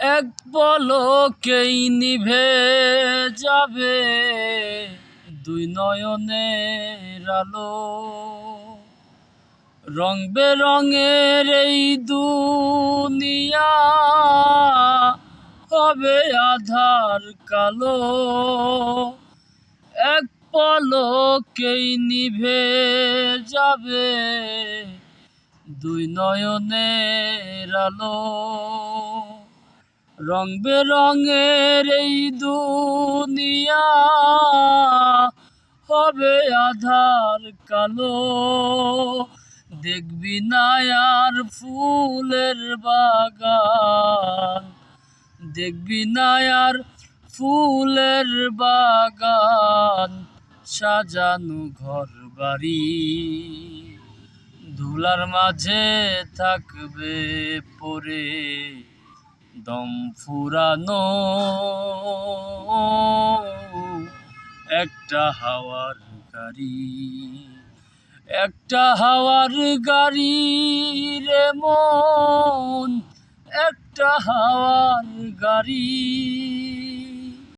এক পলকেই নিভে যাবে দুই নয়নের আলো। রং বেরঙের এই দুনিয়া হবে আধার কালো। এক পলকেই নিভে যাবে দুই নয়নের আলো। রং বেরঙের এই দুনিয়া হবে আধার কালো। দেখবি না আর ফুলের বাগান, দেখবি না আর ফুলের বাগান, সাজানো ঘর বাড়ি। ধুলার মাঝে থাকবে পড়ে দম ফুরানো একটা হাওয়ার গাড়ি। একটা হাওয়ার গাড়ি রে মন, একটা হাওয়ার গাড়ি।